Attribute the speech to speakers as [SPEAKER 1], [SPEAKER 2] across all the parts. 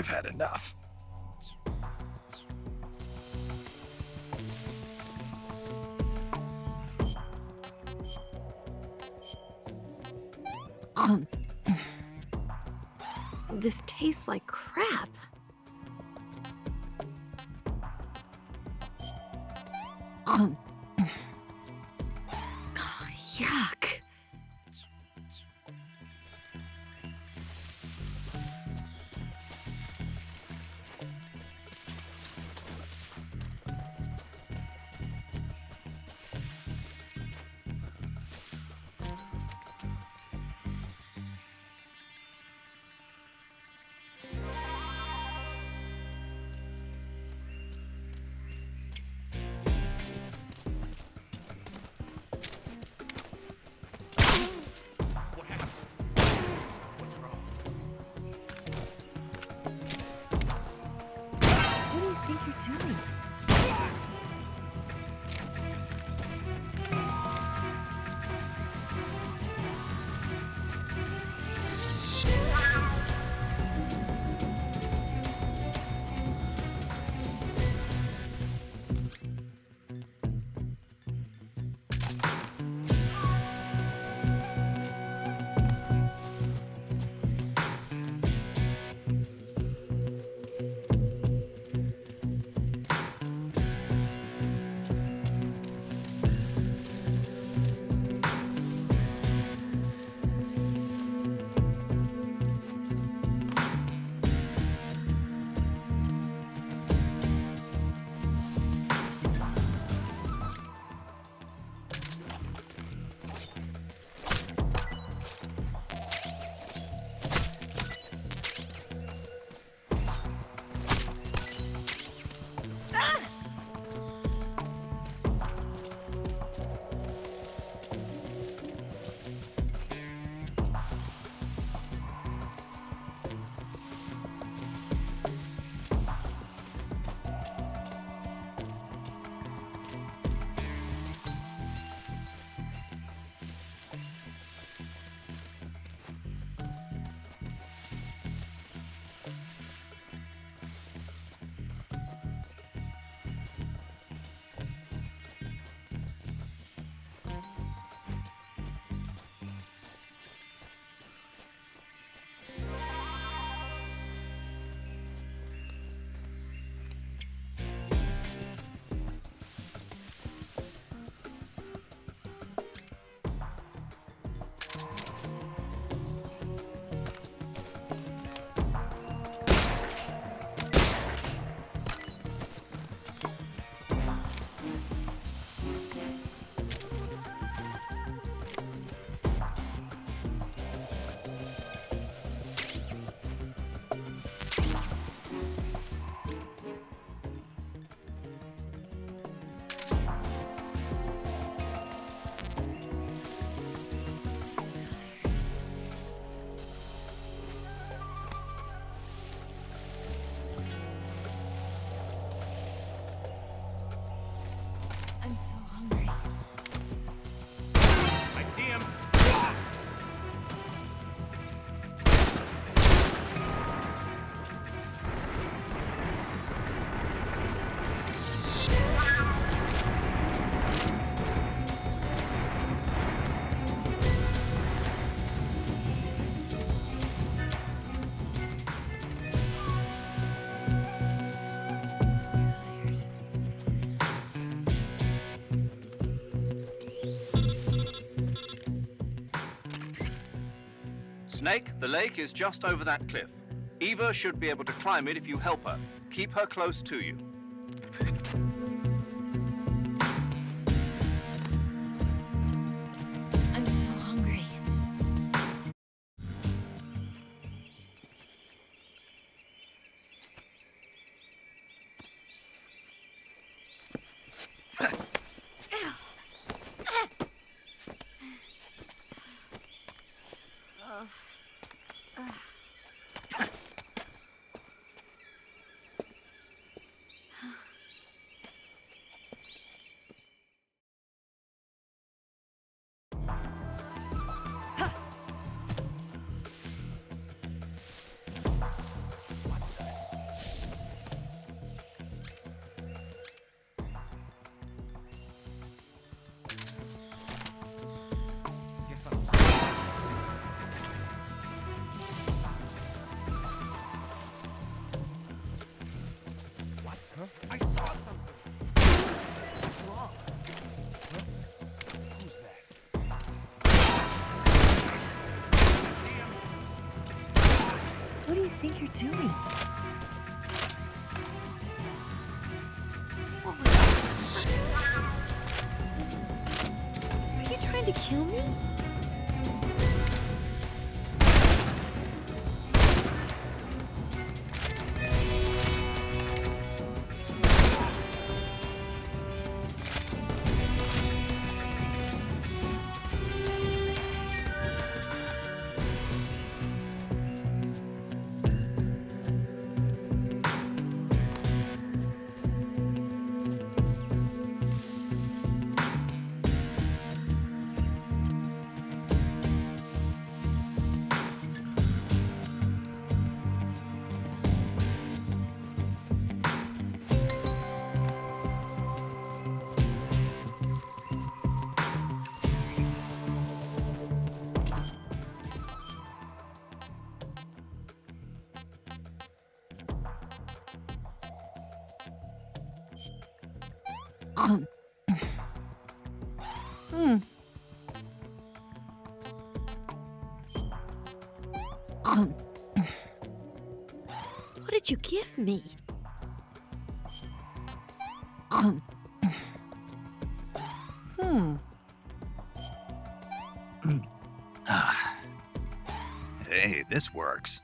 [SPEAKER 1] I've had enough.
[SPEAKER 2] This tastes like crap. Oh, yuck.
[SPEAKER 3] Snake, the lake is just over that cliff. Eva should be able to climb it if you help her. Keep her close to you.
[SPEAKER 2] I'm so hungry.
[SPEAKER 1] I saw something. What's wrong? Huh? Who's that?
[SPEAKER 2] What do you think you're doing? Are you trying to kill me? What did you give me?
[SPEAKER 4] Hey, this works.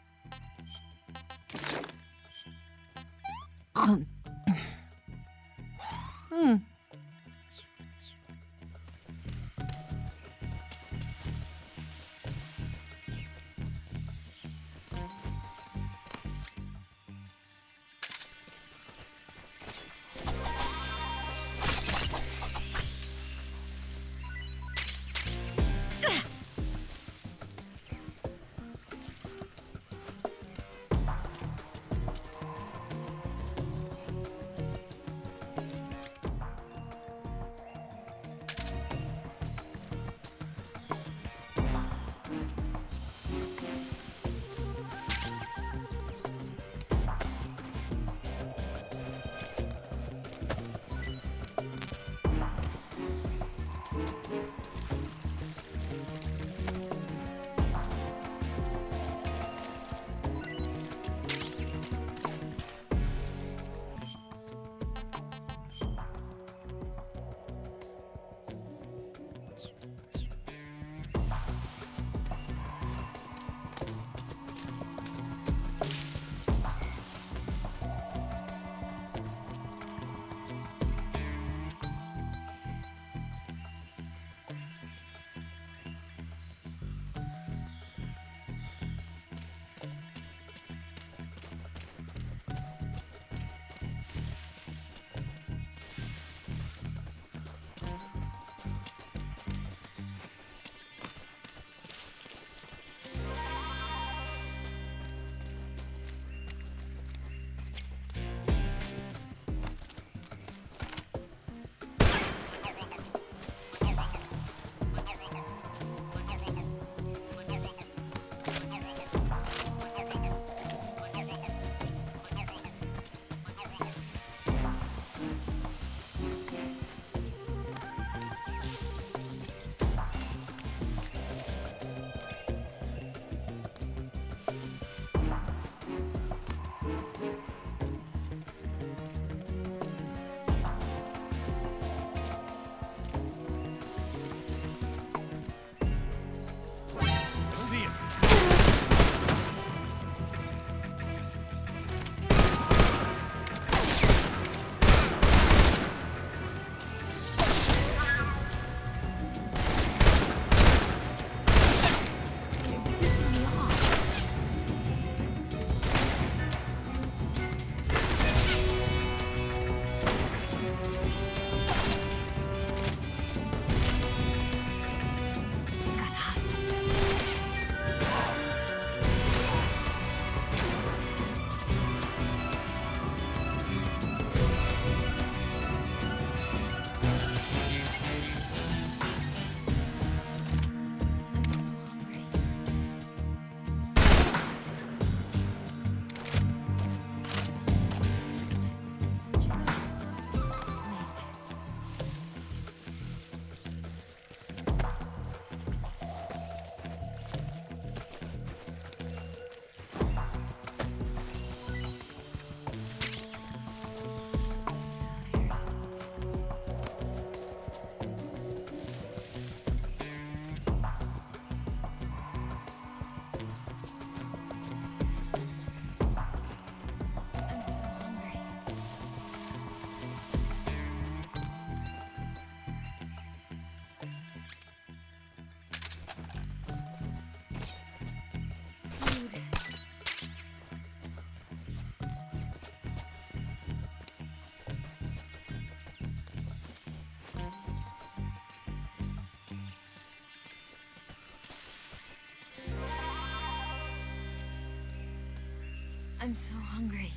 [SPEAKER 2] I'm so hungry.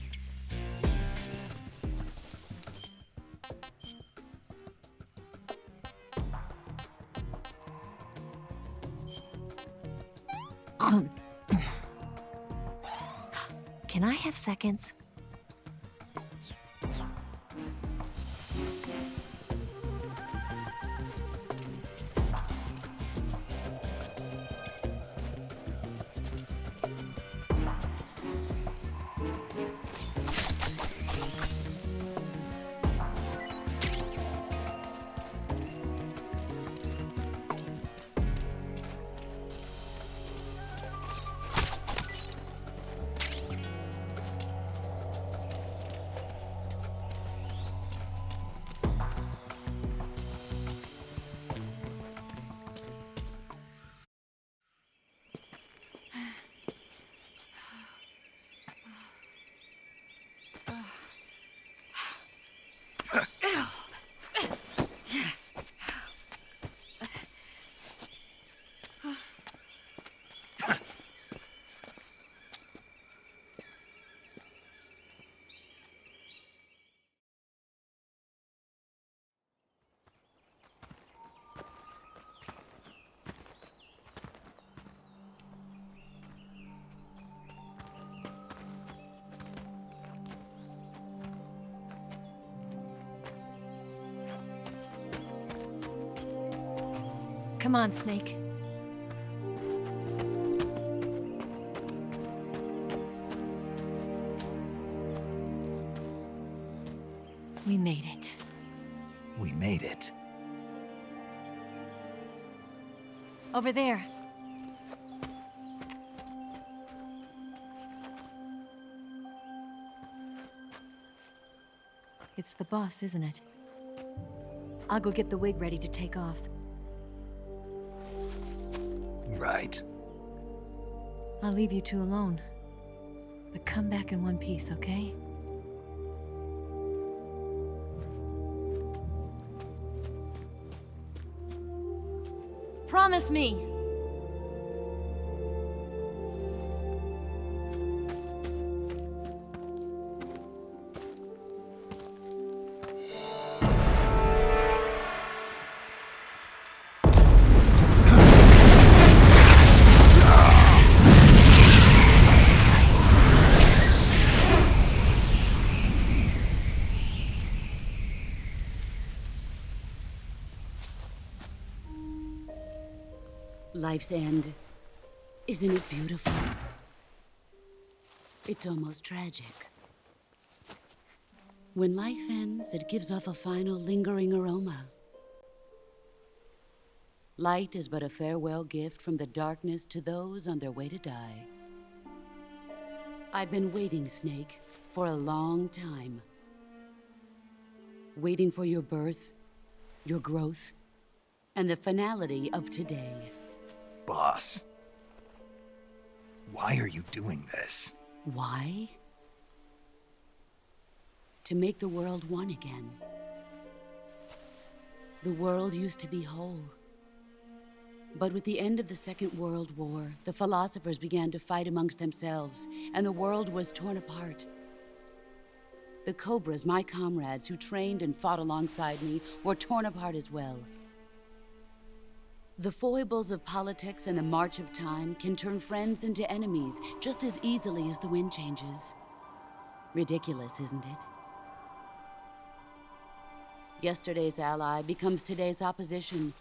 [SPEAKER 2] Can I have seconds? Come on, Snake. We made it.
[SPEAKER 4] We made it.
[SPEAKER 2] Over there. It's the boss, isn't it? I'll go get the wig ready to take off.
[SPEAKER 4] Right.
[SPEAKER 2] I'll leave you two alone. But come back in one piece, okay? Promise me!
[SPEAKER 5] Life's end. Isn't it beautiful? It's almost tragic. When life ends, it gives off a final lingering aroma. Light is but a farewell gift from the darkness to those on their way to die. I've been waiting, Snake, for a long time. Waiting for your birth, your growth, and the finality of today.
[SPEAKER 4] Boss. Why are you doing this?
[SPEAKER 5] Why? To make the world one again. The world used to be whole. But with the end of the Second World War, the philosophers began to fight amongst themselves, and the world was torn apart. The Cobras, my comrades who trained and fought alongside me, were torn apart as well. The foibles of politics and the march of time can turn friends into enemies just as easily as the wind changes. Ridiculous, isn't it? Yesterday's ally becomes today's opposition.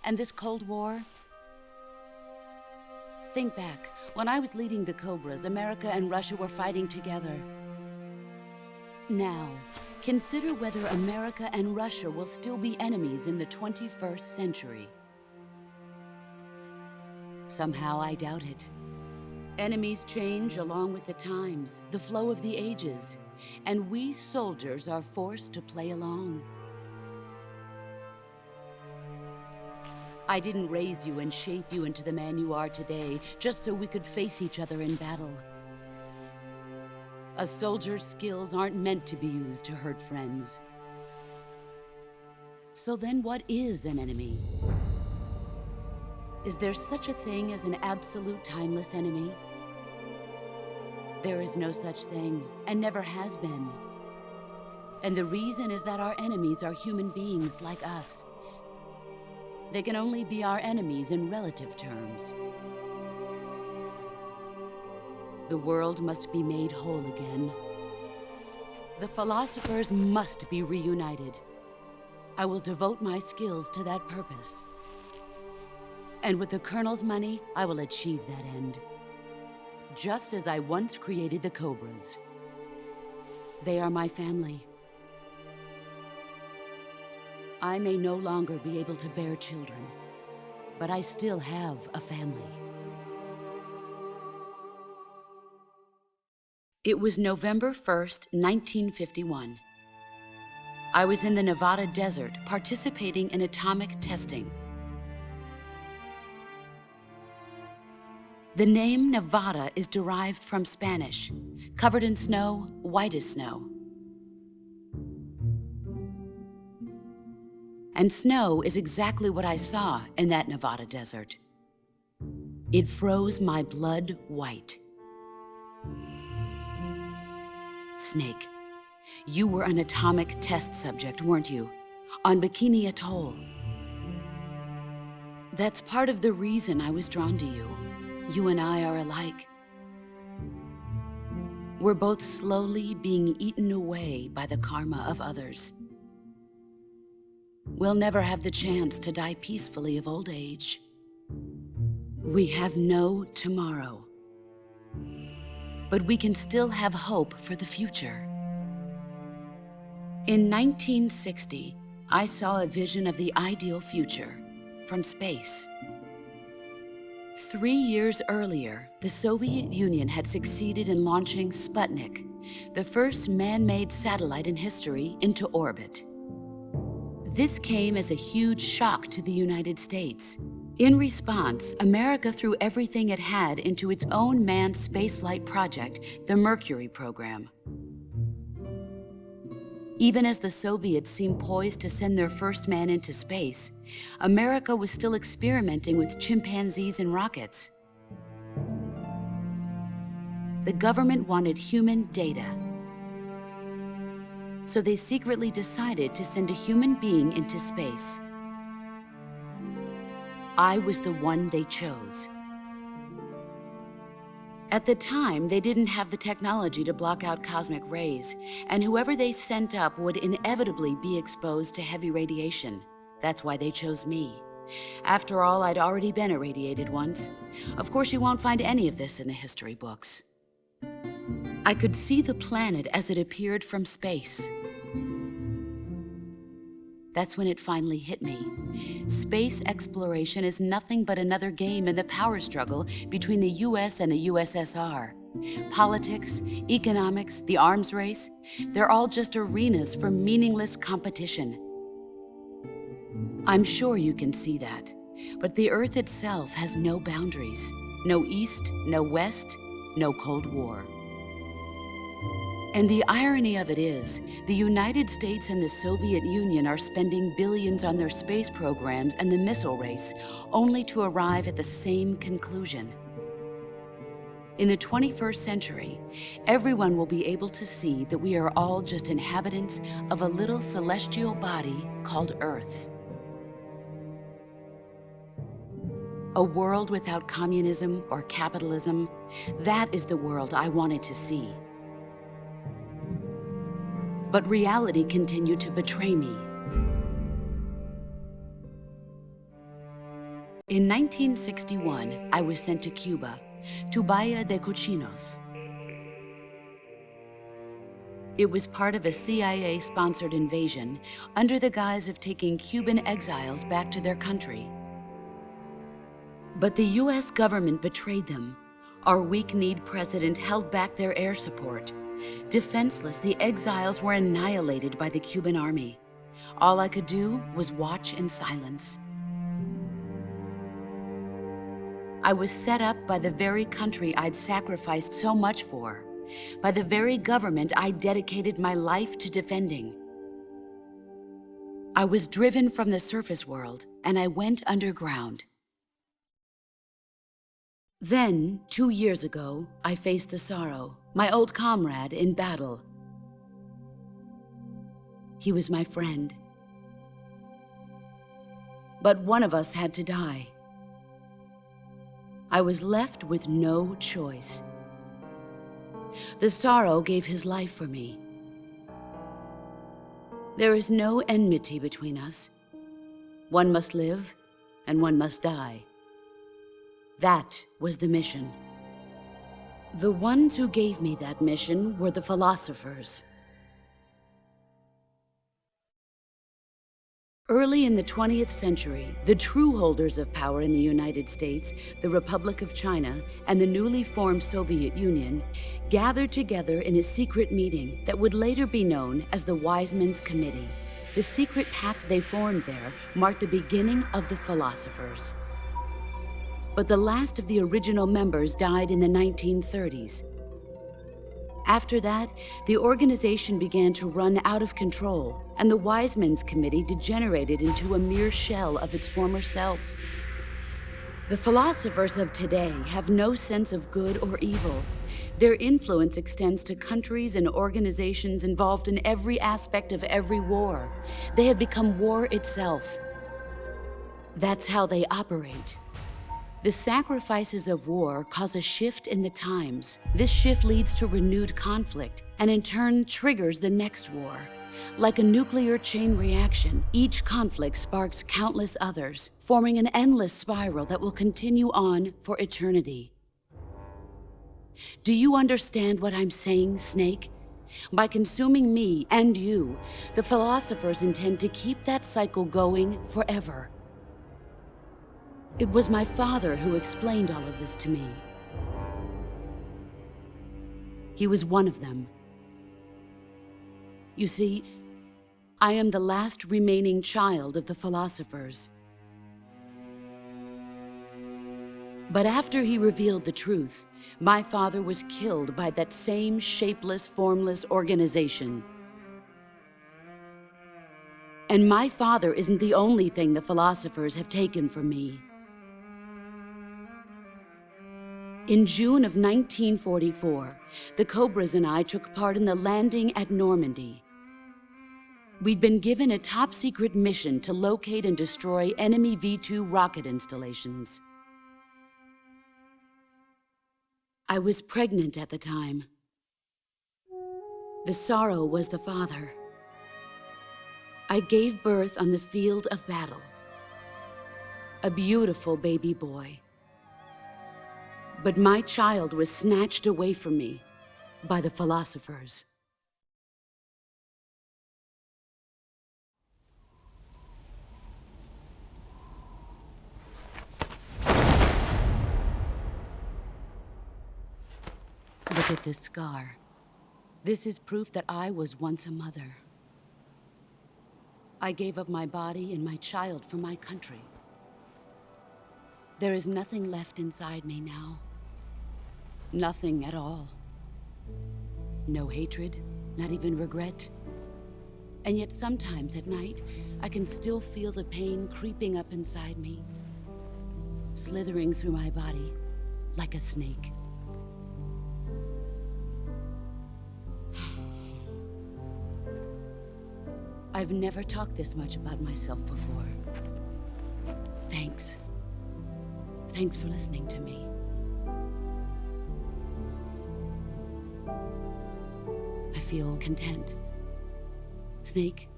[SPEAKER 5] And this Cold War? Think back. When I was leading the Cobras, America and Russia were fighting together. Now, consider whether America and Russia will still be enemies in the 21st century. Somehow I doubt it. Enemies change along with the times, the flow of the ages, and we soldiers are forced to play along. I didn't raise you and shape you into the man you are today just so we could face each other in battle. A soldier's skills aren't meant to be used to hurt friends. So then what is an enemy? Is there such a thing as an absolute timeless enemy? There is no such thing, and never has been. And the reason is that our enemies are human beings like us. They can only be our enemies in relative terms. The world must be made whole again. The philosophers must be reunited. I will devote my skills to that purpose. And with the Colonel's money, I will achieve that end. Just as I once created the Cobras. They are my family. I may no longer be able to bear children, but I still have a family. It was November 1st, 1951. I was in the Nevada desert participating in atomic testing. The name Nevada is derived from Spanish, covered in snow, white as snow. And snow is exactly what I saw in that Nevada desert. It froze my blood white. Snake, you were an atomic test subject, weren't you? On Bikini Atoll. That's part of the reason I was drawn to you. You and I are alike. We're both slowly being eaten away by the karma of others. We'll never have the chance to die peacefully of old age. We have no tomorrow. But we can still have hope for the future. In 1960, I saw a vision of the ideal future from space. 3 years earlier, the Soviet Union had succeeded in launching Sputnik, the first man-made satellite in history, into orbit. This came as a huge shock to the United States. In response, America threw everything it had into its own manned spaceflight project, the Mercury program. Even as the Soviets seemed poised to send their first man into space, America was still experimenting with chimpanzees and rockets. The government wanted human data. So they secretly decided to send a human being into space. I was the one they chose. At the time, they didn't have the technology to block out cosmic rays, and whoever they sent up would inevitably be exposed to heavy radiation. That's why they chose me. After all, I'd already been irradiated once. Of course, you won't find any of this in the history books. I could see the planet as it appeared from space. That's when it finally hit me. Space exploration is nothing but another game in the power struggle between the US and the USSR. Politics, economics, the arms race, they're all just arenas for meaningless competition. I'm sure you can see that, but the Earth itself has no boundaries. No East, no West, no Cold War. And the irony of it is, the United States and the Soviet Union are spending billions on their space programs and the missile race, only to arrive at the same conclusion. In the 21st century, everyone will be able to see that we are all just inhabitants of a little celestial body called Earth. A world without communism or capitalism, that is the world I wanted to see. But reality continued to betray me. In 1961, I was sent to Cuba, to Bahia de Cochinos. It was part of a CIA-sponsored invasion under the guise of taking Cuban exiles back to their country. But the US government betrayed them. Our weak-kneed president held back their air support. Defenseless, the exiles were annihilated by the Cuban army. All I could do was watch in silence. I was set up by the very country I'd sacrificed so much for, by the very government I dedicated my life to defending. I was driven from the surface world, and I went underground. Then, 2 years ago, I faced the sorrow, my old comrade in battle. He was my friend. But one of us had to die. I was left with no choice. The sorrow gave his life for me. There is no enmity between us. One must live, and one must die. That was the mission. The ones who gave me that mission were the philosophers. Early in the 20th century, the true holders of power in the United States, the Republic of China, and the newly formed Soviet Union gathered together in a secret meeting that would later be known as the Wise Men's Committee. The secret pact they formed there marked the beginning of the philosophers. But the last of the original members died in the 1930s. After that, the organization began to run out of control, and the Wise Men's Committee degenerated into a mere shell of its former self. The philosophers of today have no sense of good or evil. Their influence extends to countries and organizations involved in every aspect of every war. They have become war itself. That's how they operate. The sacrifices of war cause a shift in the times. This shift leads to renewed conflict, and in turn triggers the next war. Like a nuclear chain reaction, each conflict sparks countless others, forming an endless spiral that will continue on for eternity. Do you understand what I'm saying, Snake? By consuming me and you, the philosophers intend to keep that cycle going forever. It was my father who explained all of this to me. He was one of them. You see, I am the last remaining child of the philosophers. But after he revealed the truth, my father was killed by that same shapeless, formless organization. And my father isn't the only thing the philosophers have taken from me. In June of 1944, the Cobras and I took part in the landing at Normandy. We'd been given a top-secret mission to locate and destroy enemy V-2 rocket installations. I was pregnant at the time. The sorrow was the father. I gave birth on the field of battle. A beautiful baby boy. But my child was snatched away from me by the philosophers. Look at this scar. This is proof that I was once a mother. I gave up my body and my child for my country. There is nothing left inside me now. Nothing at all. No hatred, not even regret. And yet sometimes at night, I can still feel the pain creeping up inside me, slithering through my body like a snake. I've never talked this much about myself before. Thanks. Thanks for listening to me. I feel content. Snake,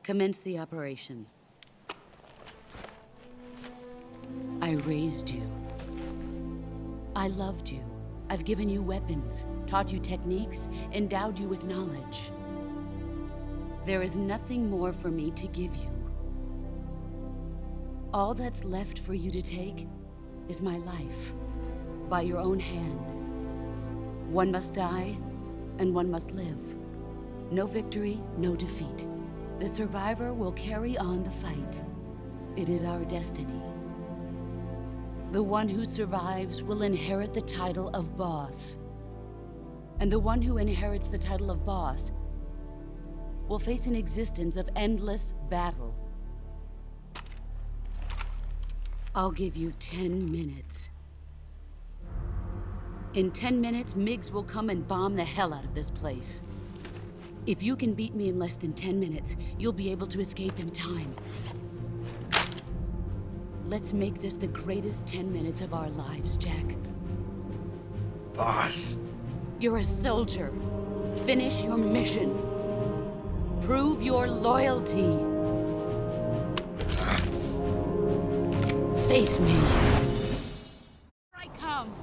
[SPEAKER 5] commence the operation. I raised you. I loved you. I've given you weapons, taught you techniques, endowed you with knowledge. There is nothing more for me to give you. All that's left for you to take is my life, by your own hand. One must die, and one must live. No victory, no defeat. The survivor will carry on the fight. It is our destiny. The one who survives will inherit the title of boss. And the one who inherits the title of boss will face an existence of endless battle. I'll give you 10 minutes. In 10 minutes, MiGs will come and bomb the hell out of this place. If you can beat me in less than 10 minutes, you'll be able to escape in time. Let's make this the greatest 10 minutes of our lives, Jack.
[SPEAKER 4] Boss.
[SPEAKER 5] You're a soldier. Finish your mission. Prove your loyalty. Face me. Here I come.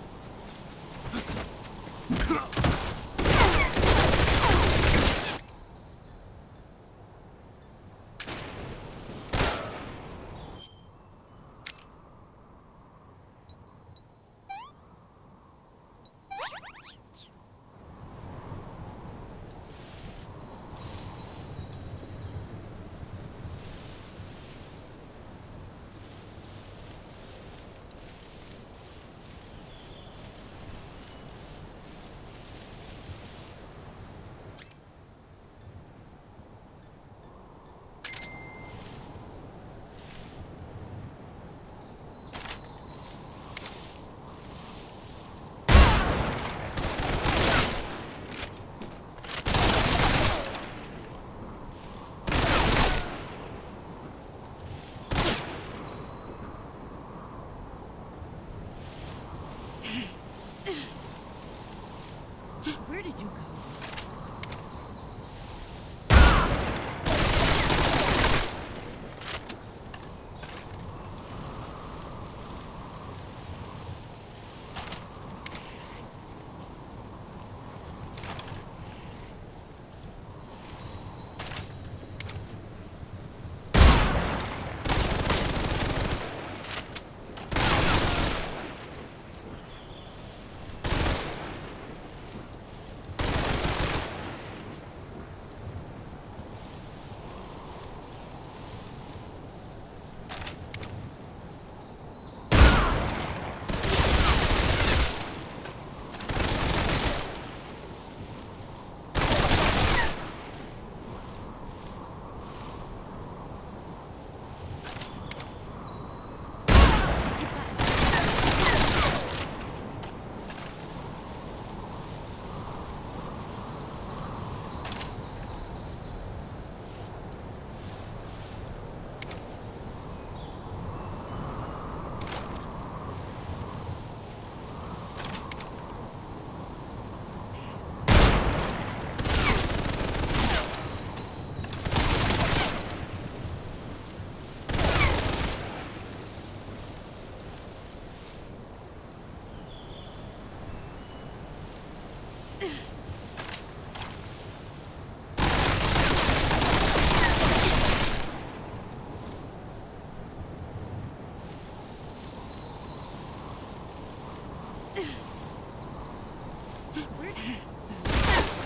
[SPEAKER 5] Where did you go?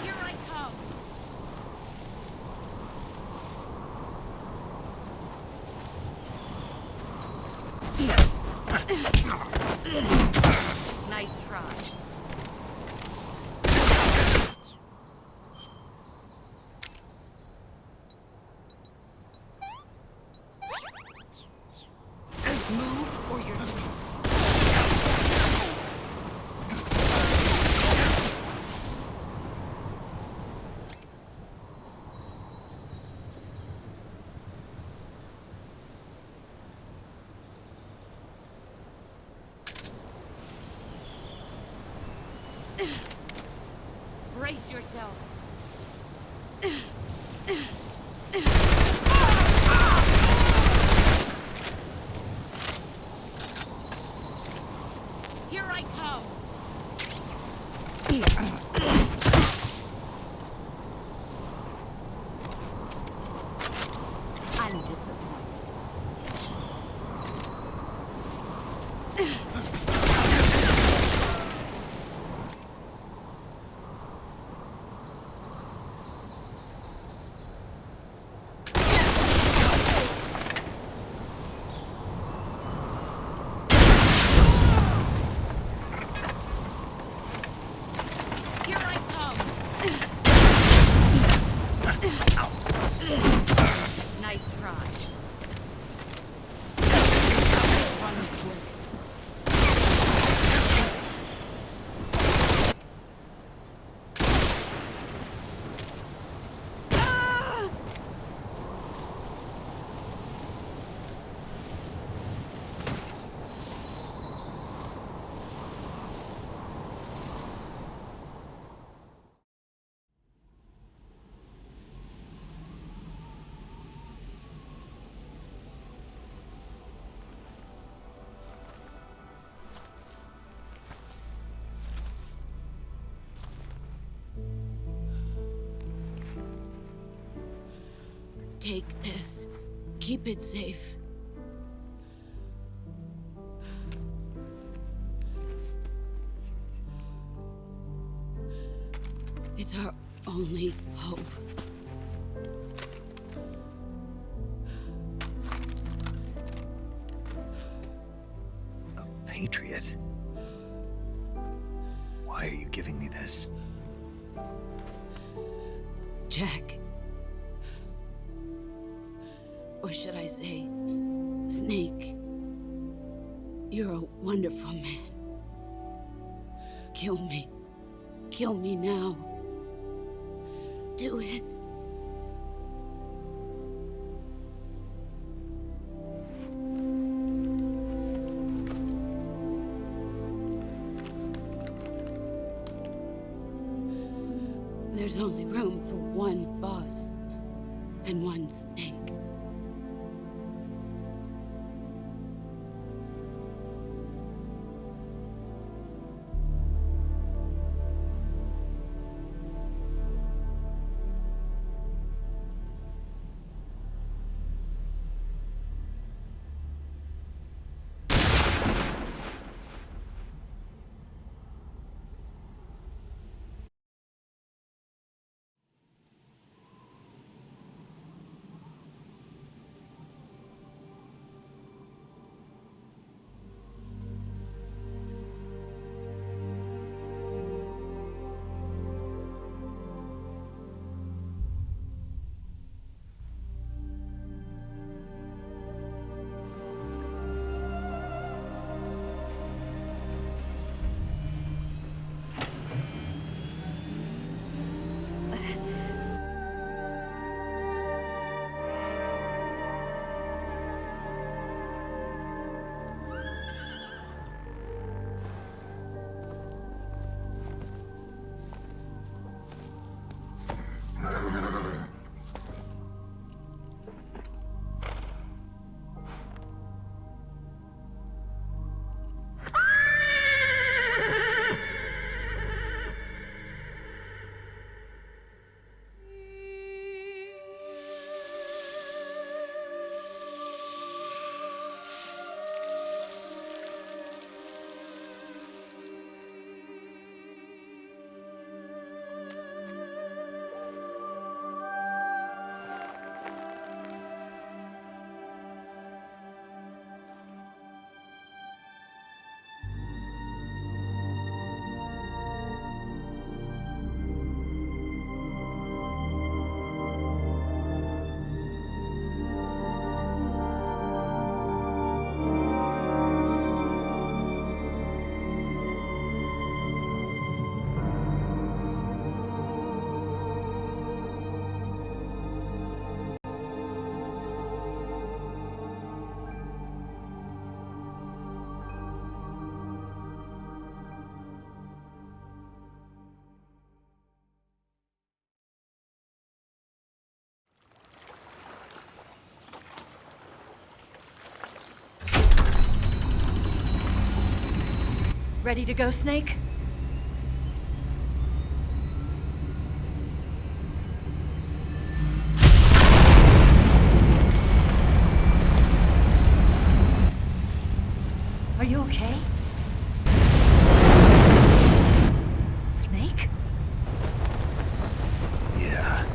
[SPEAKER 5] Here I come. Nice try. Move or you're dead. Brace yourself. Here I come. I'm disappointed. Take this. Keep it safe. It's our only hope.
[SPEAKER 4] A patriot? Why are you giving me this?
[SPEAKER 5] Jack. Or should I say, Snake. You're a wonderful man. Kill me. Kill me now. Do it. There's only room for one boss and one snake.
[SPEAKER 2] Ready to go, Snake? Are you okay? Snake?
[SPEAKER 4] Yeah.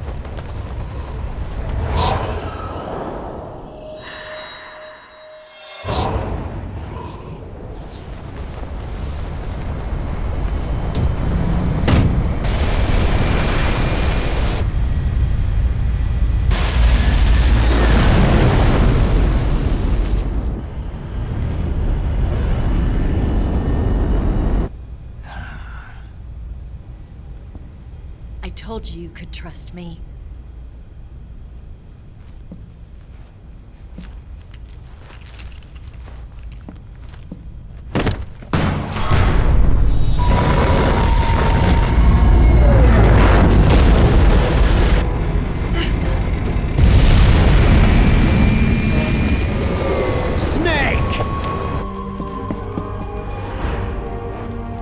[SPEAKER 2] I told you you could trust me.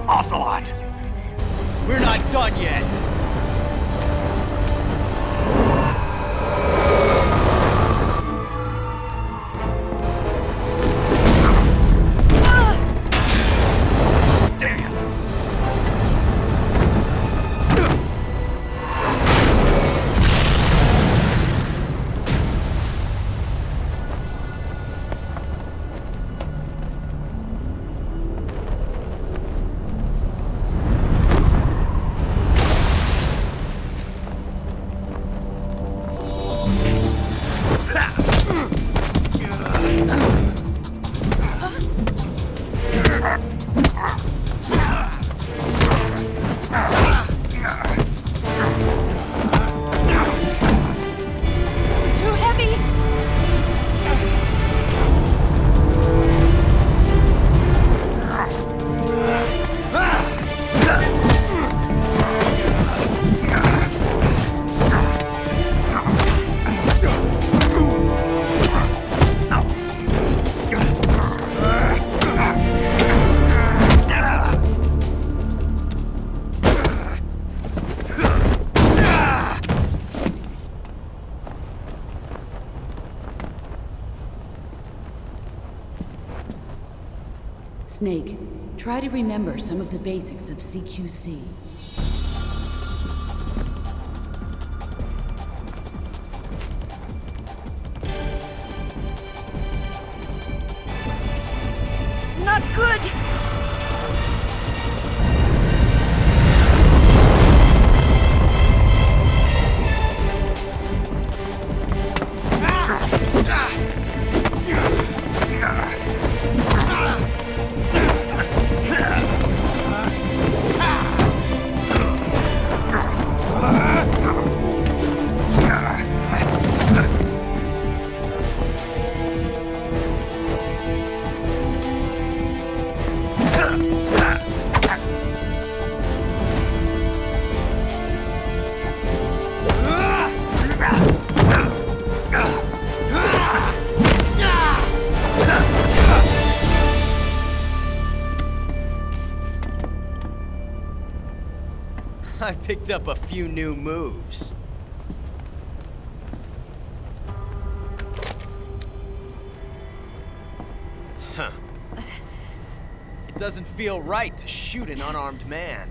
[SPEAKER 1] Ocelot! We're not done yet!
[SPEAKER 5] Snake, try to remember some of the basics of CQC.
[SPEAKER 2] Not good!
[SPEAKER 6] I picked up a few new moves. Huh. It doesn't feel right to shoot an unarmed man.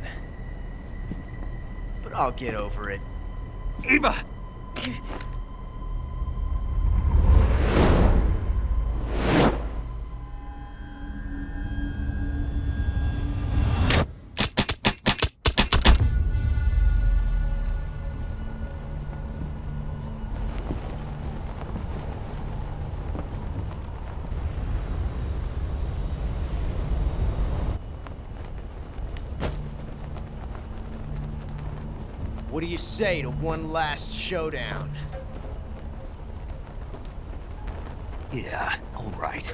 [SPEAKER 6] But I'll get over it.
[SPEAKER 1] Eva!
[SPEAKER 6] What do you say to one last showdown?
[SPEAKER 4] Yeah, all right.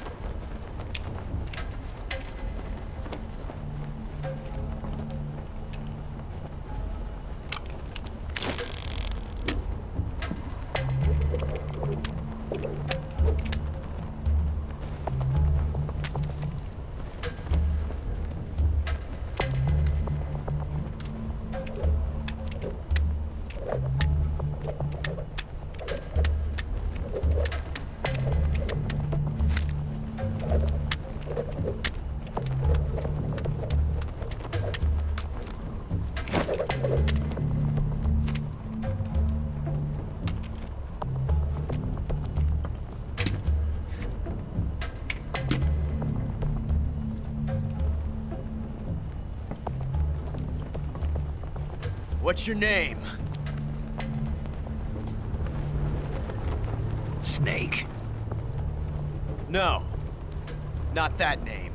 [SPEAKER 6] What's your name?
[SPEAKER 4] Snake.
[SPEAKER 6] No. Not that name.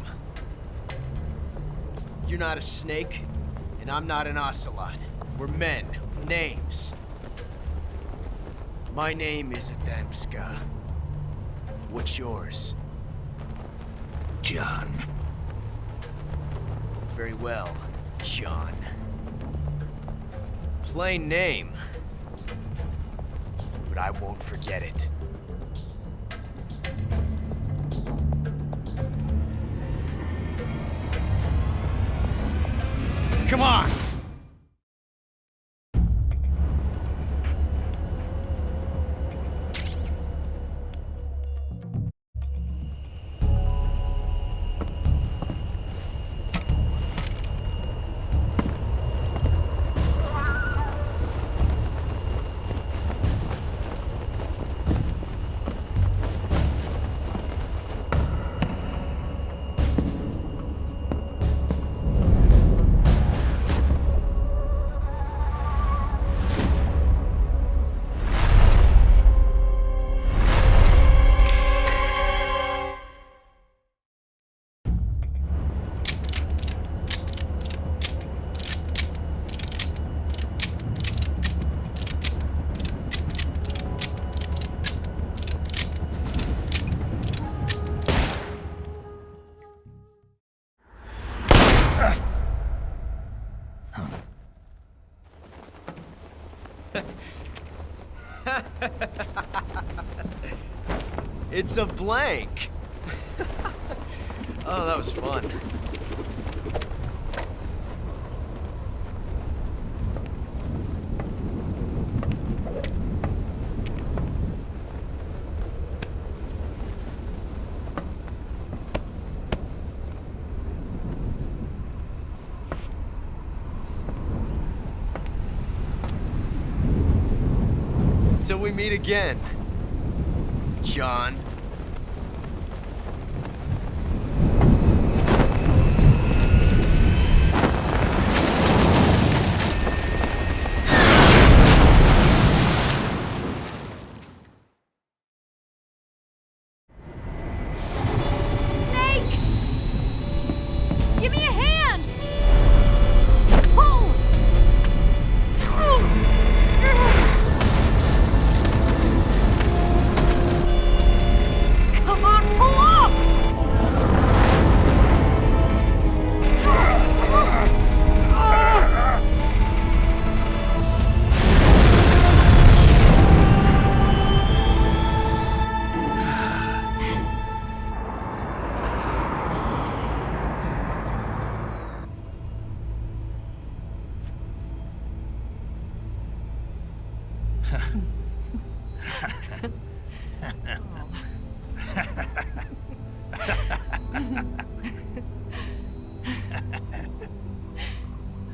[SPEAKER 6] You're not a snake, and I'm not an ocelot. We're men with names. My name is Adamska. What's yours?
[SPEAKER 4] John.
[SPEAKER 6] Very well, John. Plain name. But I won't forget it. Come on! It's a blank. Oh, that was fun. Until we meet again, John.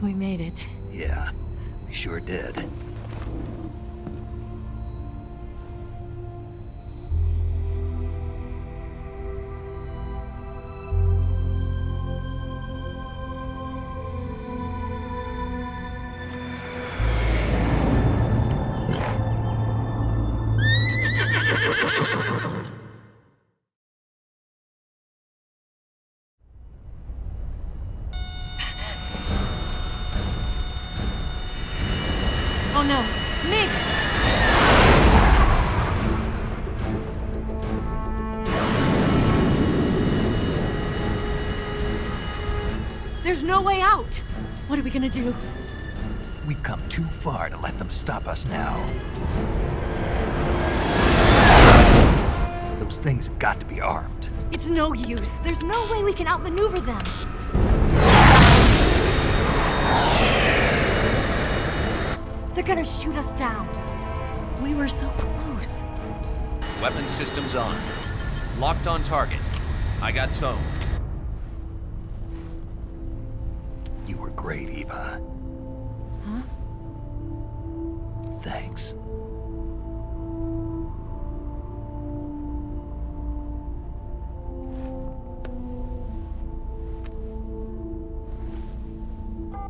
[SPEAKER 2] We made it.
[SPEAKER 4] Yeah, we sure did.
[SPEAKER 2] Oh no, Migs! There's no way out! What are we gonna do?
[SPEAKER 4] We've come too far to let them stop us now. Those things have got to be armed.
[SPEAKER 2] It's no use. There's no way we can outmaneuver them. They're gonna shoot us down. We were so close.
[SPEAKER 3] Weapon systems on. Locked on target. I got tone.
[SPEAKER 4] You were great, Eva.
[SPEAKER 2] Huh?
[SPEAKER 4] Thanks.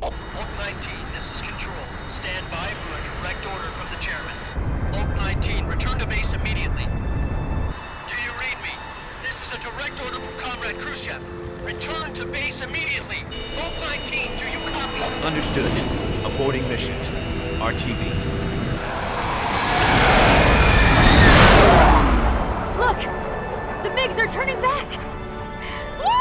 [SPEAKER 7] Oak 19, this is Control. Stand by for a direct order from the chairman. Oak 19, return to base immediately. Do you read me? This is a direct order from Comrade Khrushchev. Return to base immediately. Oak 19, do you copy?
[SPEAKER 3] Understood. Aborting mission. RTB.
[SPEAKER 2] Look! The MiGs are turning back! Woo!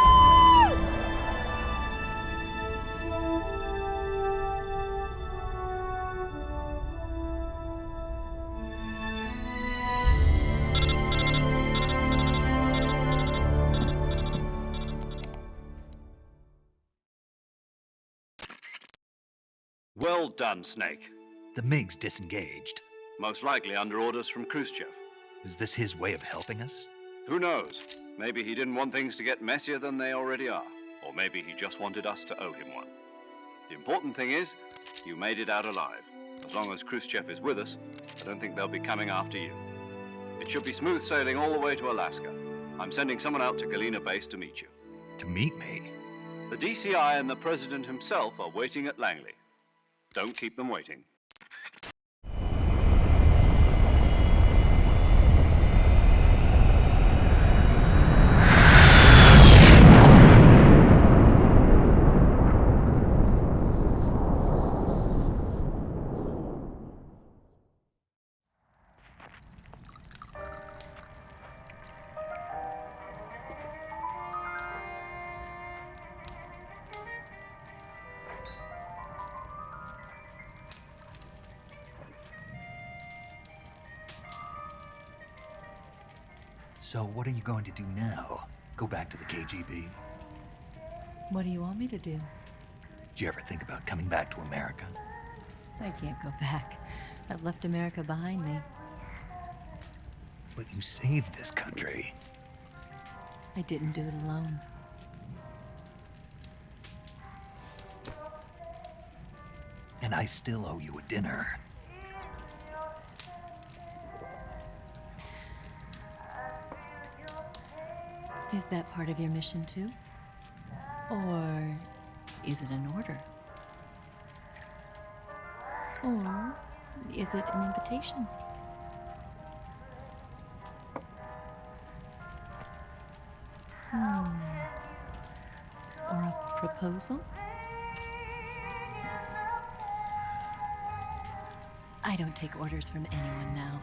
[SPEAKER 3] Well done, Snake.
[SPEAKER 4] The MiGs disengaged.
[SPEAKER 3] Most likely under orders from Khrushchev.
[SPEAKER 4] Is this his way of helping us?
[SPEAKER 3] Who knows? Maybe he didn't want things to get messier than they already are. Or maybe he just wanted us to owe him one. The important thing is, you made it out alive. As long as Khrushchev is with us, I don't think they'll be coming after you. It should be smooth sailing all the way to Alaska. I'm sending someone out to Galena Base to meet you.
[SPEAKER 4] To meet me?
[SPEAKER 3] The DCI and the President himself are waiting at Langley. Don't keep them waiting.
[SPEAKER 4] So what are you going to do now? Go back to the KGB?
[SPEAKER 2] What do you want me to do?
[SPEAKER 4] Did you ever think about coming back to America?
[SPEAKER 2] I can't go back. I've left America behind me.
[SPEAKER 4] But you saved this country.
[SPEAKER 2] I didn't do it alone.
[SPEAKER 4] And I still owe you a dinner.
[SPEAKER 2] Is that part of your mission too? Or is it an order? Or is it an invitation? Or a proposal? I don't take orders from anyone now.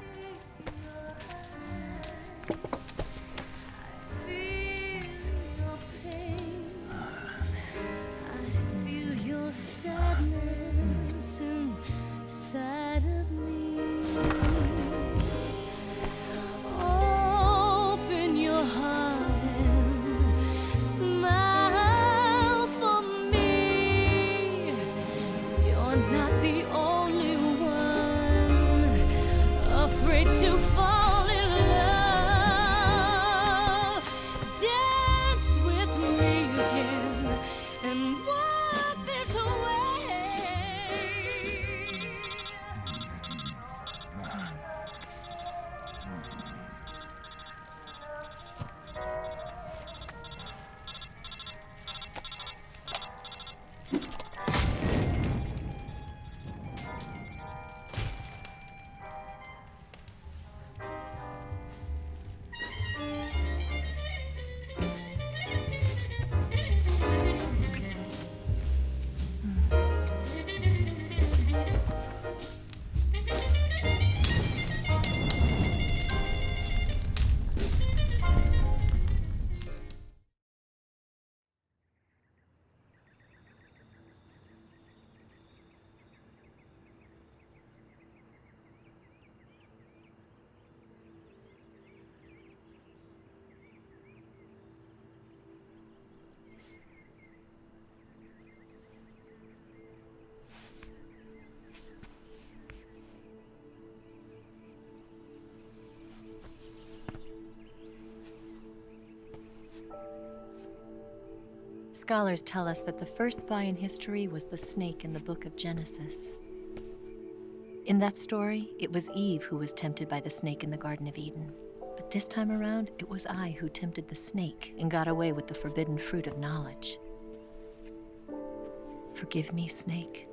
[SPEAKER 2] Scholars tell us that the first spy in history was the snake in the book of Genesis. In that story, it was Eve who was tempted by the snake in the Garden of Eden. But this time around, it was I who tempted the snake and got away with the forbidden fruit of knowledge. Forgive me, snake.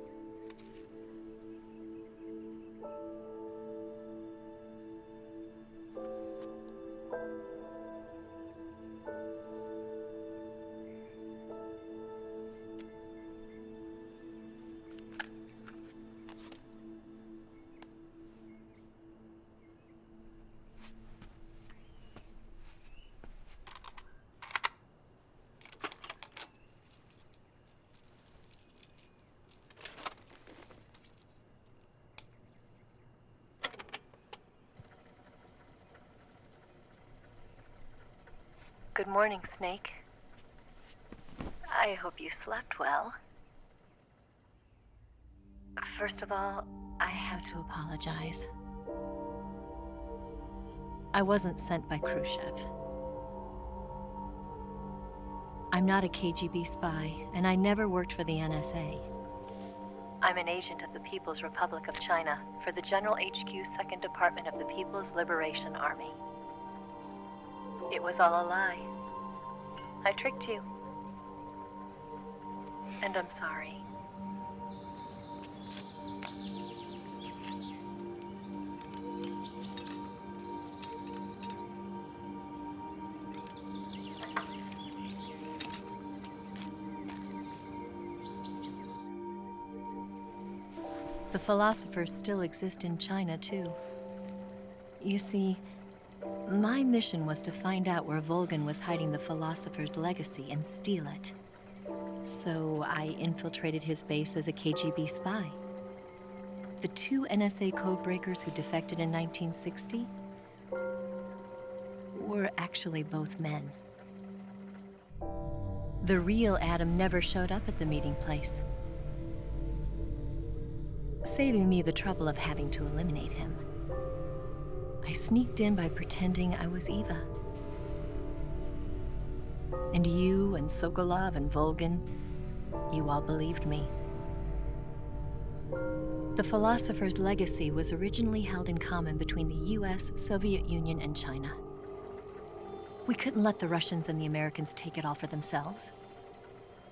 [SPEAKER 2] Good morning, Snake. I hope you slept well. First of all, I have to apologize. I wasn't sent by Khrushchev. I'm not a KGB spy, and I never worked for the NSA. I'm an agent of the People's Republic of China for the General HQ 2nd Department of the People's Liberation Army. It was all a lie. I tricked you. And I'm sorry. The philosophers still exist in China, too. You see, my mission was to find out where Volgan was hiding the philosopher's legacy and steal it. So I infiltrated his base as a KGB spy. The 2 NSA codebreakers who defected in 1960 were actually both men. The real Adam never showed up at the meeting place, saving me the trouble of having to eliminate him. I sneaked in by pretending I was Eva. And you and Sokolov and Volgan, you all believed me. The philosopher's legacy was originally held in common between the US, Soviet Union, and China. We couldn't let the Russians and the Americans take it all for themselves.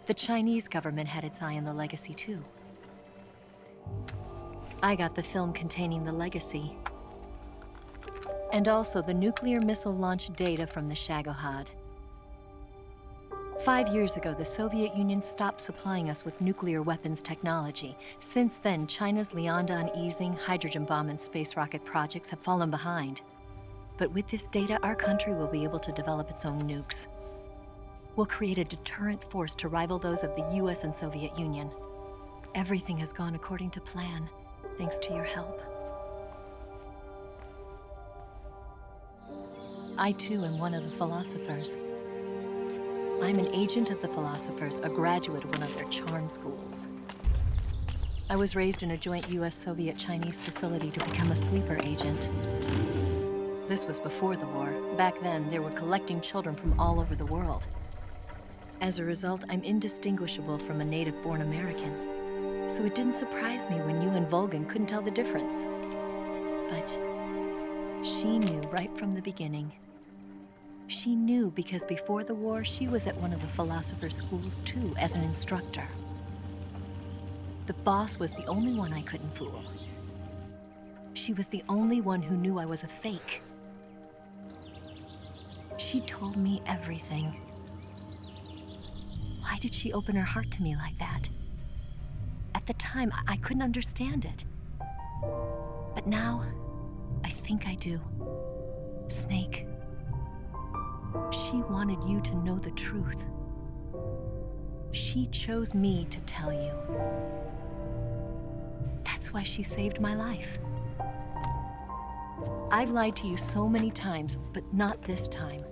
[SPEAKER 2] The Chinese government had its eye on the legacy, too. I got the film containing the legacy, and also the nuclear missile launch data from the Shagohod. 5 years ago, the Soviet Union stopped supplying us with nuclear weapons technology. Since then, China's Liaodong easing, hydrogen bomb, and space rocket projects have fallen behind. But with this data, our country will be able to develop its own nukes. We'll create a deterrent force to rival those of the US and Soviet Union. Everything has gone according to plan, thanks to your help. I too am one of the philosophers. I'm an agent of the philosophers, a graduate of one of their charm schools. I was raised in a joint US-Soviet-Chinese facility to become a sleeper agent. This was before the war. Back then, they were collecting children from all over the world. As a result, I'm indistinguishable from a native-born American. So it didn't surprise me when you and Volgan couldn't tell the difference. But she knew right from the beginning. She knew because before the war, she was at one of the philosopher's schools too, as an instructor. The boss was the only one I couldn't fool. She was the only one who knew I was a fake. She told me everything. Why did she open her heart to me like that? At the time, I couldn't understand it. But now, I think I do. Snake. She wanted you to know the truth. She chose me to tell you. That's why she saved my life. I've lied to you so many times, but not this time.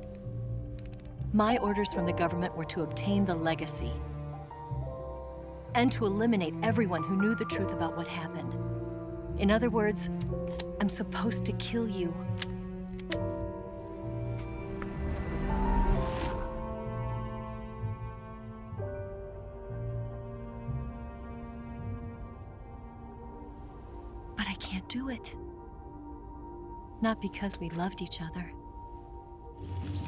[SPEAKER 2] My orders from the government were to obtain the legacy and to eliminate everyone who knew the truth about what happened. In other words, I'm supposed to kill you. But I can't do it. Not because we loved each other.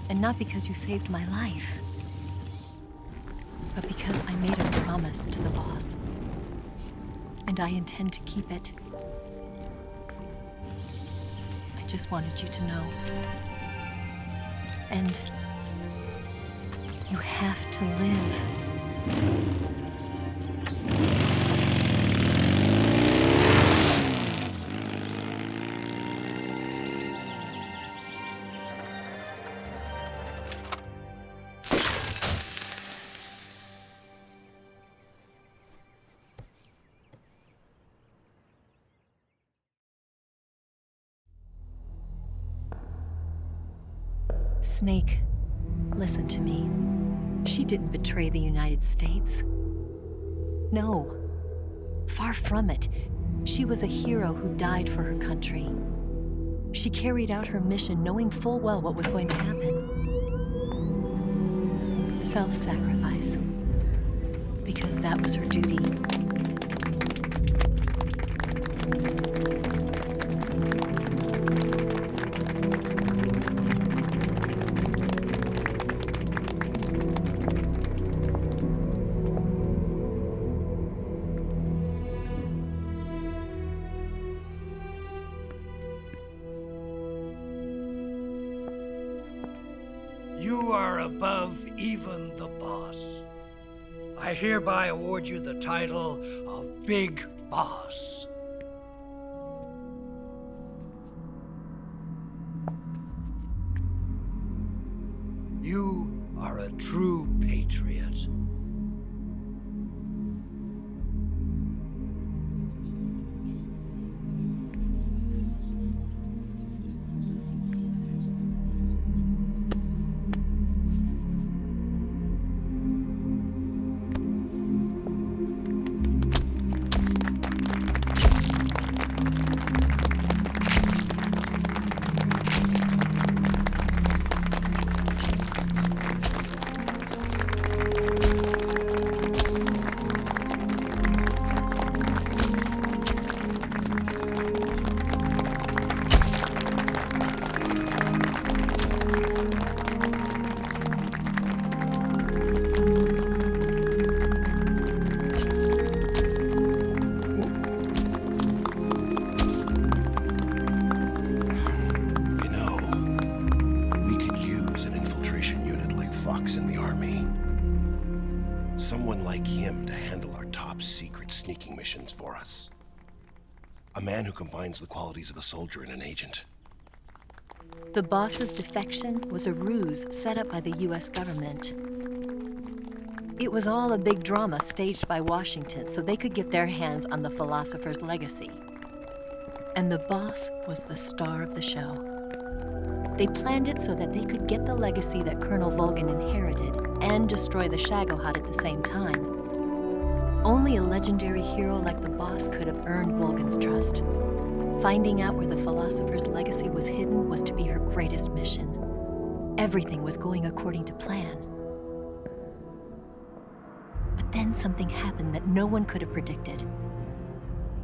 [SPEAKER 2] And not because you saved my life. But because I made a promise to the boss. And I intend to keep it. I just wanted you to know. And you have to live. Snake, listen to me. She didn't betray the United States. No, far from it. She was a hero who died for her country. She carried out her mission knowing full well what was going to happen. Self-sacrifice. Because that was her duty.
[SPEAKER 8] You are above even the boss. I hereby award you the title of Big Boss. You are a true patriot.
[SPEAKER 9] like him to handle our top secret sneaking missions for us. A man who combines the qualities of a soldier and an agent.
[SPEAKER 2] The boss's defection was a ruse set up by the US government. It was all a big drama staged by Washington so they could get their hands on the philosopher's legacy. And the boss was the star of the show. They planned it so that they could get the legacy that Colonel Volgin inherited and destroy the Shagohod at the same time. Only a legendary hero like the boss could have earned Volgin's trust. Finding out where the philosopher's legacy was hidden was to be her greatest mission. Everything was going according to plan. But then something happened that no one could have predicted.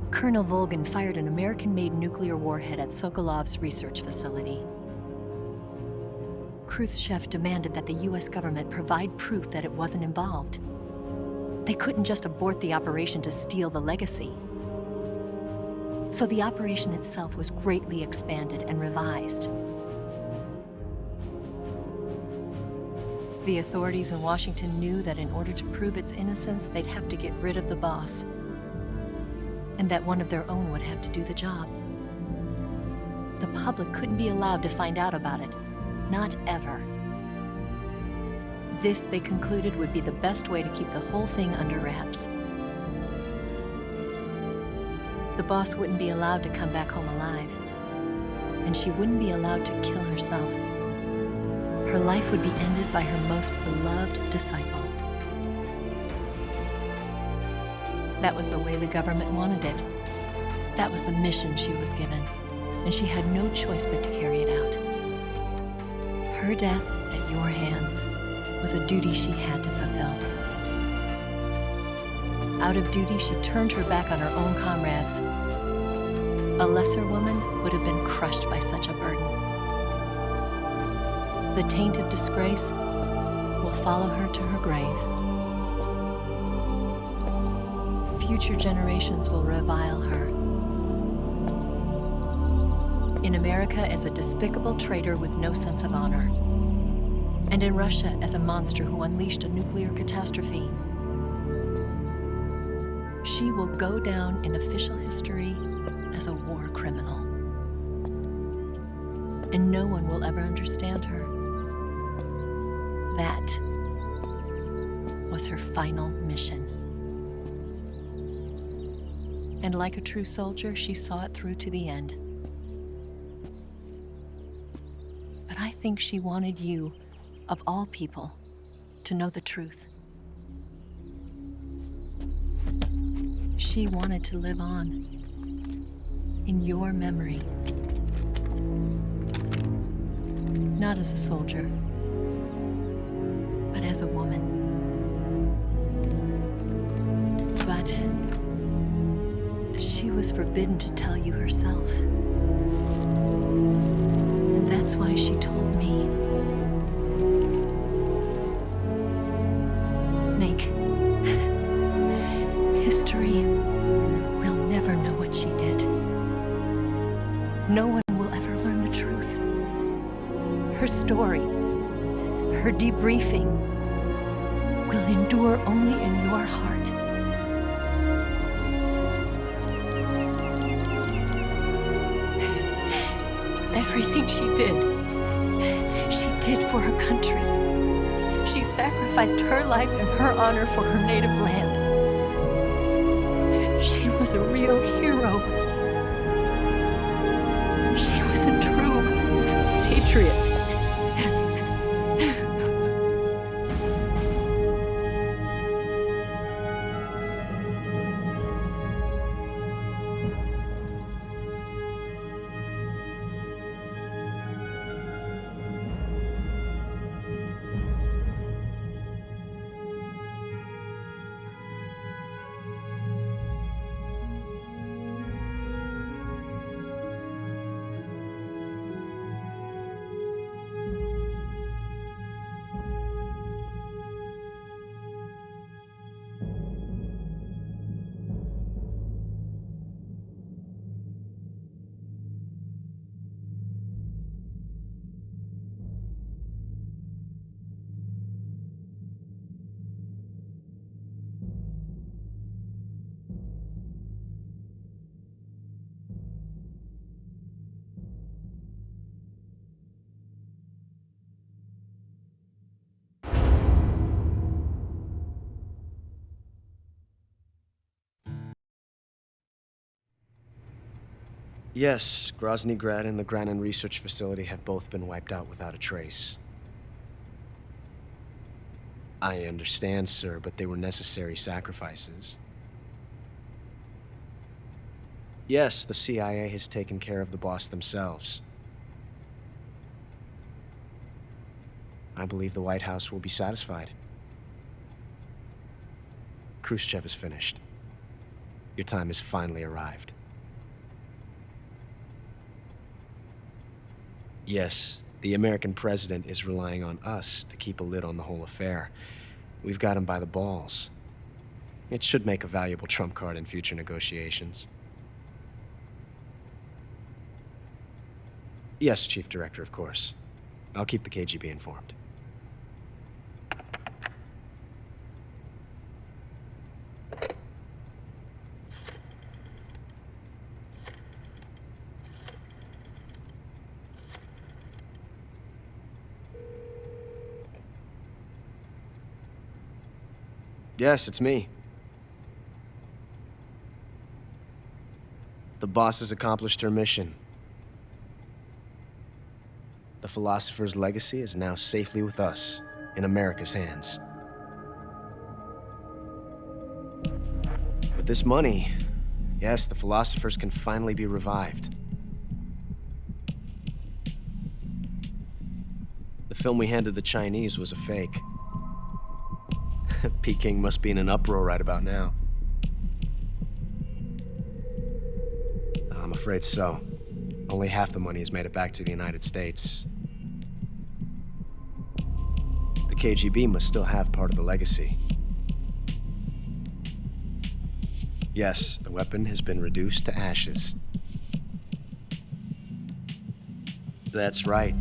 [SPEAKER 2] Colonel Volgin fired an American-made nuclear warhead at Sokolov's research facility. Khrushchev demanded that the US government provide proof that it wasn't involved. They couldn't just abort the operation to steal the legacy. So the operation itself was greatly expanded and revised. The authorities in Washington knew that in order to prove its innocence, they'd have to get rid of the boss, and that one of their own would have to do the job. The public couldn't be allowed to find out about it, not ever. This, they concluded, would be the best way to keep the whole thing under wraps. The boss wouldn't be allowed to come back home alive, and she wouldn't be allowed to kill herself. Her life would be ended by her most beloved disciple. That was the way the government wanted it. That was the mission she was given, and she had no choice but to carry it out. Her death at your hands was a duty she had to fulfill. Out of duty, she turned her back on her own comrades. A lesser woman would have been crushed by such a burden. The taint of disgrace will follow her to her grave. Future generations will revile her. In America as a despicable traitor with no sense of honor. And in Russia as a monster who unleashed a nuclear catastrophe. She will go down in official history as a war criminal. And no one will ever understand her. That was her final mission. And like a true soldier, she saw it through to the end. But I think she wanted you, of all people, to know the truth. She wanted to live on in your memory. Not as a soldier, but as a woman. But she was forbidden to tell you herself. And that's why she told me. Snake, history will never know what she did. No one will ever learn the truth. Her story, her debriefing, will endure only in your heart. Everything she did for her country. She sacrificed her life and her honor for her native land. She was a real hero. She was a true patriot.
[SPEAKER 6] Yes, Grozny Grad and the Granin Research Facility have both been wiped out without a trace. I understand, sir, but they were necessary sacrifices. Yes, the CIA has taken care of the boss themselves. I believe the White House will be satisfied. Khrushchev is finished. Your time has finally arrived. Yes, the American president is relying on us to keep a lid on the whole affair. We've got him by the balls. It should make a valuable trump card in future negotiations. Yes, Chief Director, of course. I'll keep the KGB informed. Yes, it's me. The boss has accomplished her mission. The philosopher's legacy is now safely with us, in America's hands. With this money, yes, the philosophers can finally be revived. The film we handed the Chinese was a fake. Peking must be in an uproar right about now. I'm afraid so. Only half the money has made it back to the United States. The KGB must still have part of the legacy. Yes, the weapon has been reduced to ashes. That's right.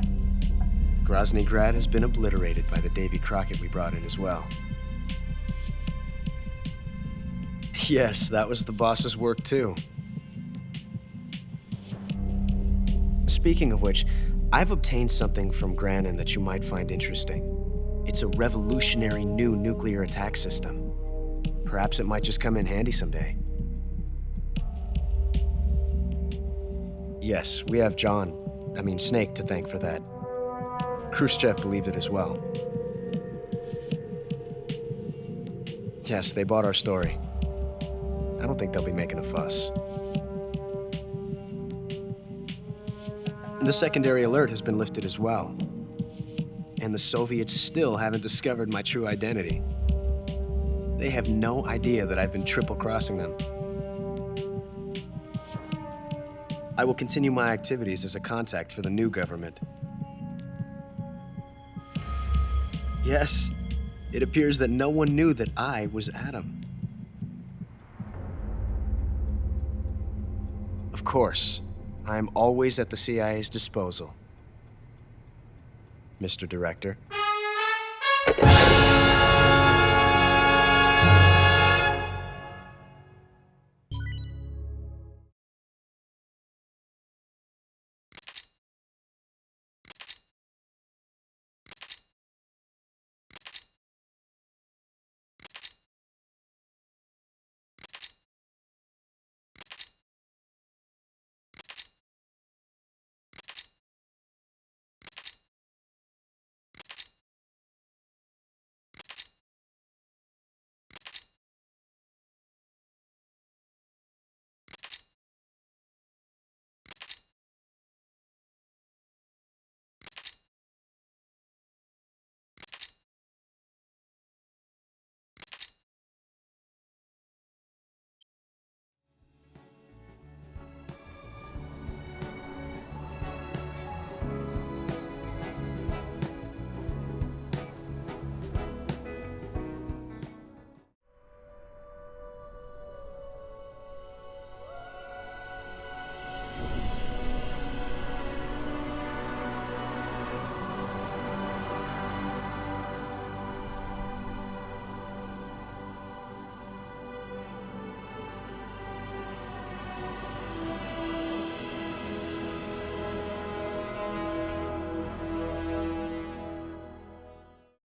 [SPEAKER 6] Grozny Grad has been obliterated by the Davy Crockett we brought in as well. Yes, that was the boss's work too. Speaking of which, I've obtained something from Granin that you might find interesting. It's a revolutionary new nuclear attack system. Perhaps it might just come in handy someday. Yes, we have Snake to thank for that. Khrushchev believed it as well. Yes, they bought our story. I don't think they'll be making a fuss. The secondary alert has been lifted as well. And the Soviets still haven't discovered my true identity. They have no idea that I've been triple-crossing them. I will continue my activities as a contact for the new government. Yes, it appears that no one knew that I was Adam. Of course, I'm always at the CIA's disposal, Mr. Director.